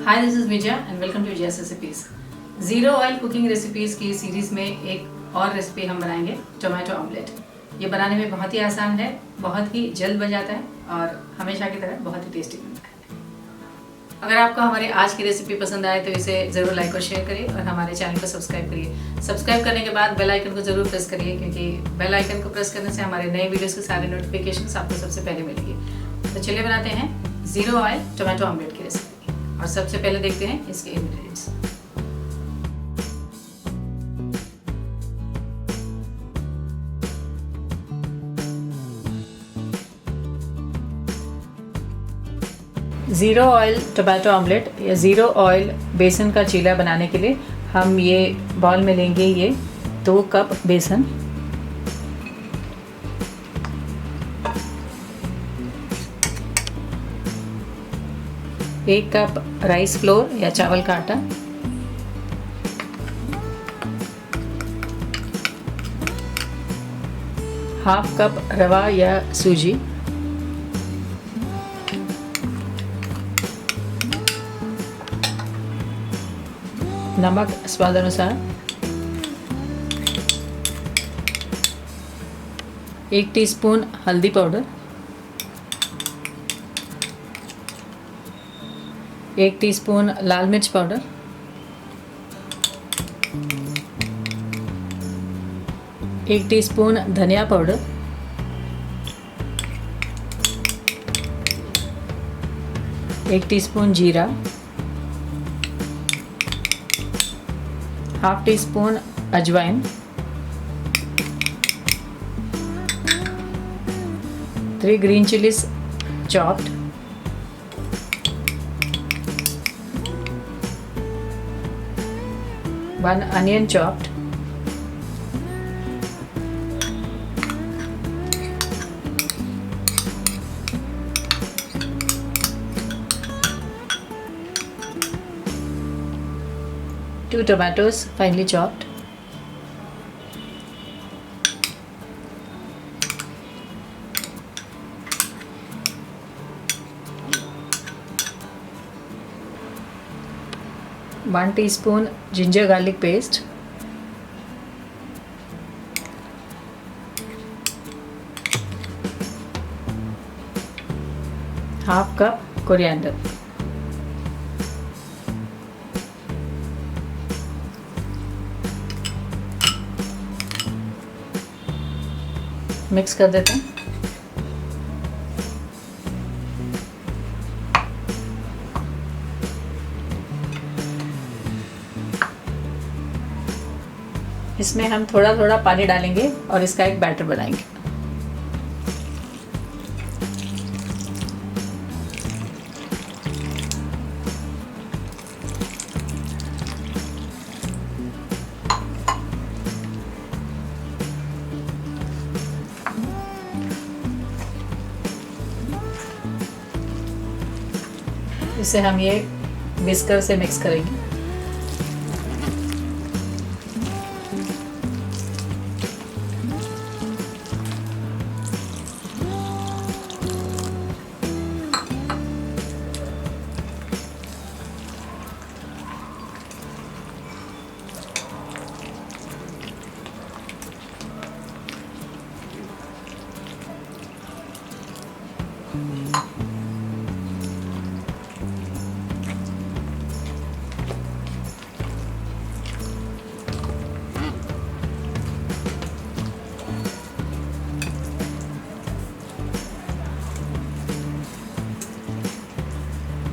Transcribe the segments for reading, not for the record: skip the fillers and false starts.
Hi, this is Vijaya and welcome to Vijaya's recipes. Zero oil cooking recipes की series में एक और रेसिपी हम बनाएंगे, टोमेटो ऑमलेट। ये बनाने में बहुत ही आसान है, बहुत ही जल्द बन जाता है और हमेशा की तरह बहुत ही टेस्टी बनता है। अगर आपको हमारी आज की रेसिपी पसंद आए तो इसे ज़रूर लाइक और शेयर करिए और हमारे चैनल को सब्सक्राइब करिए। सब्सक्राइब करने के बाद बेल आइकन को ज़रूर प्रेस करिए, क्योंकि बेल आइकन को प्रेस करने से हमारे नए वीडियोज़ के सारे नोटिफिकेशन आपको सबसे पहले मिलेंगे। तो चलिए बनाते हैं ज़ीरो ऑयल टोमेटो ऑमलेट की रेसिपी। और सबसे पहले देखते हैं इसके ingredients. Zero oil tomato omelette या ज़ीरो ऑयल बेसन का चीला बनाने के लिए हम ये बाउल में लेंगे ये 2 कप बेसन, एक कप राइस फ्लोर या चावल का आटा, हाफ कप रवा या सूजी, नमक स्वाद अनुसार, 1 टीस्पून हल्दी पाउडर, 1 टीस्पून लाल मिर्च पाउडर, 1 टीस्पून धनिया पाउडर, 1 टीस्पून जीरा, हाफ टीस्पून अजवाइन, 3 green chillies chopped, 1 onion chopped, 2 tomatoes finely chopped, one teaspoon ginger garlic paste, half cup coriander, mix कर देते हैं। इसमें हम थोड़ा थोड़ा पानी डालेंगे और इसका एक बैटर बनाएंगे। इसे हम ये विस्कर से मिक्स करेंगे।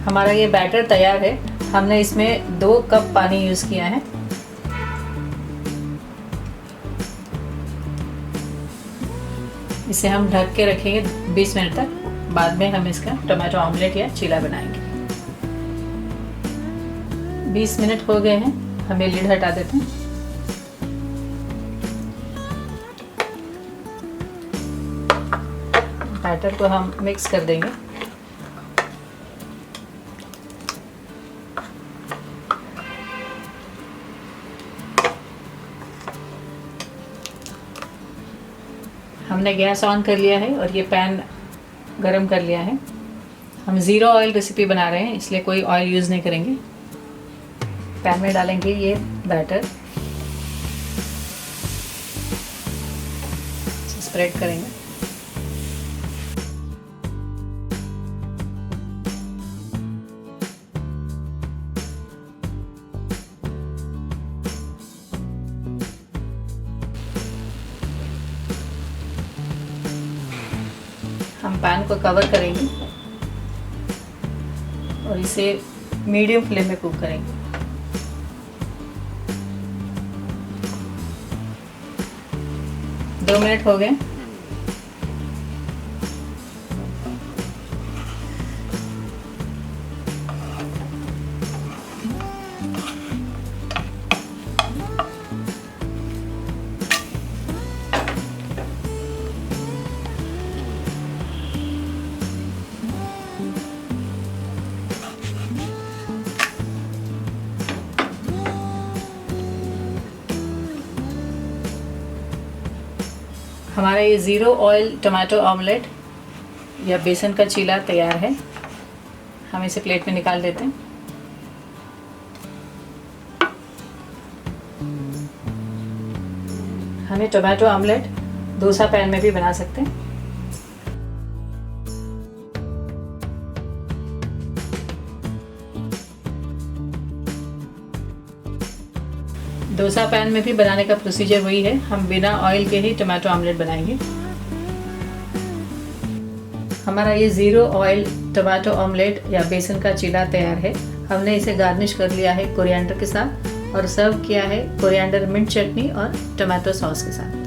हमारा ये बैटर तैयार है। हमने इसमें 2 कप पानी यूज़ किया है। इसे हम ढक के रखेंगे 20 मिनट तक। बाद में हम इसका टोमेटो ऑमलेट या चीला बनाएंगे। 20 मिनट हो गए हैं, हम ये लिड हटा देते हैं। बैटर को हम मिक्स कर देंगे। हमने गैस ऑन कर लिया है और ये पैन गरम कर लिया है। हम ज़ीरो ऑयल रेसिपी बना रहे हैं, इसलिए कोई ऑयल यूज़ नहीं करेंगे। पैन में डालेंगे ये बैटर, स्प्रेड करेंगे। हम पैन को कवर करेंगे और इसे मीडियम फ्लेम में कुक करेंगे। दो मिनट हो गए। हमारा ये ज़ीरो ऑयल टमाटो ऑमलेट या बेसन का चीला तैयार है। हम इसे प्लेट में निकाल लेते हैं। हम ये टमाटो ऑमलेट डोसा पैन में भी बना सकते हैं। डोसा पैन में भी बनाने का प्रोसीजर वही है। हम बिना ऑयल के ही टमाटो ऑमलेट बनाएंगे। हमारा ये ज़ीरो ऑयल टमाटो ऑमलेट या बेसन का चीला तैयार है। हमने इसे गार्निश कर लिया है कोरिएंडर के साथ और सर्व किया है कोरिएंडर मिंट चटनी और टमाटो सॉस के साथ।